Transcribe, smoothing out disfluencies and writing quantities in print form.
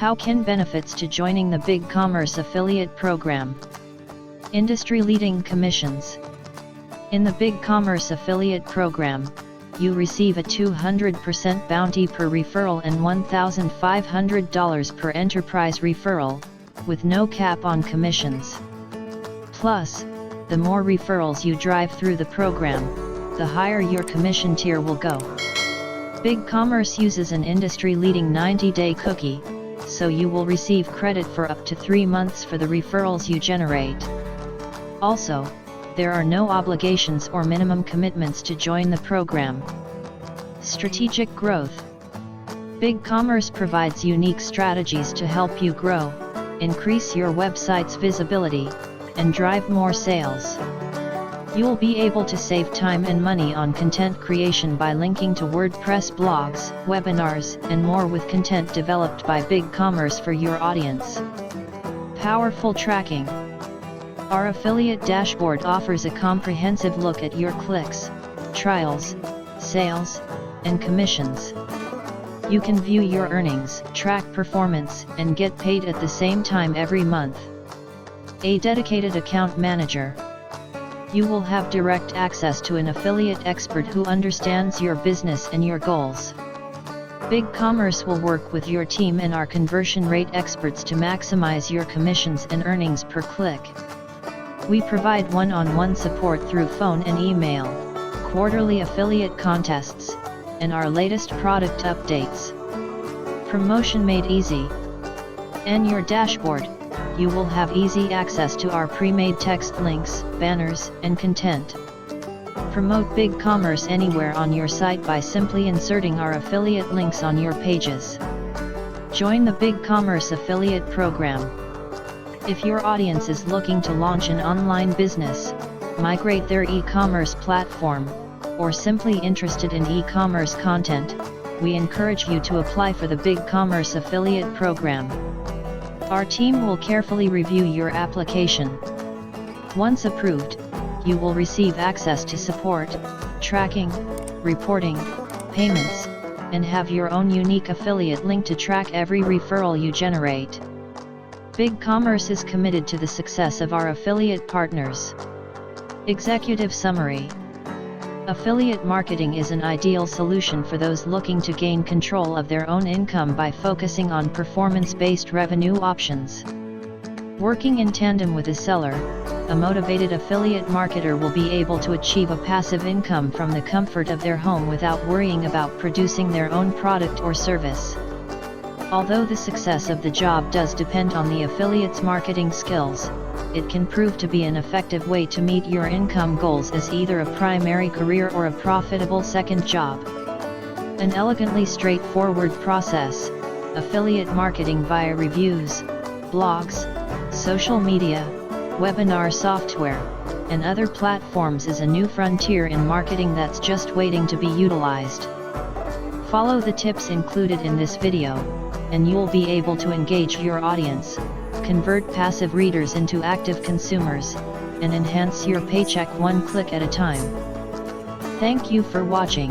How can benefits to joining the BigCommerce affiliate program? Industry-leading commissions. In the BigCommerce affiliate program, you receive a 200% bounty per referral and $1,500 per enterprise referral, with no cap on commissions. Plus, the more referrals you drive through the program, the higher your commission tier will go. BigCommerce uses an industry-leading 90-day cookie, so you will receive credit for up to 3 months for the referrals you generate. Also, there are no obligations or minimum commitments to join the program. Strategic growth. BigCommerce provides unique strategies to help you grow, increase your website's visibility, and drive more sales. You'll be able to save time and money on content creation by linking to WordPress blogs, webinars, and more with content developed by BigCommerce for your audience. Powerful tracking. Our affiliate dashboard offers a comprehensive look at your clicks, trials, sales, and commissions. You can view your earnings, track performance, and get paid at the same time every month. A dedicated account manager. You will have direct access to an affiliate expert who understands your business and your goals. BigCommerce will work with your team and our conversion rate experts to maximize your commissions and earnings per click. We provide one-on-one support through phone and email, quarterly affiliate contests, and our latest product updates. Promotion made easy. And your dashboard. You will have easy access to our pre-made text links, banners, and content. Promote BigCommerce anywhere on your site by simply inserting our affiliate links on your pages. Join the BigCommerce affiliate program. If your audience is looking to launch an online business, migrate their e-commerce platform, or simply interested in e-commerce content, we encourage you to apply for the BigCommerce affiliate program. Our team will carefully review your application. Once approved, you will receive access to support, tracking, reporting, payments, and have your own unique affiliate link to track every referral you generate. BigCommerce is committed to the success of our affiliate partners. Executive summary. Affiliate marketing is an ideal solution for those looking to gain control of their own income by focusing on performance-based revenue options. Working in tandem with a seller, a motivated affiliate marketer will be able to achieve a passive income from the comfort of their home without worrying about producing their own product or service. Although the success of the job does depend on the affiliate's marketing skills, it can prove to be an effective way to meet your income goals as either a primary career or a profitable second job. An elegantly straightforward process, affiliate marketing via reviews, blogs, social media, webinar software, and other platforms is a new frontier in marketing that's just waiting to be utilized. Follow the tips included in this video, and you'll be able to engage your audience, convert passive readers into active consumers, and enhance your paycheck one click at a time. Thank you for watching.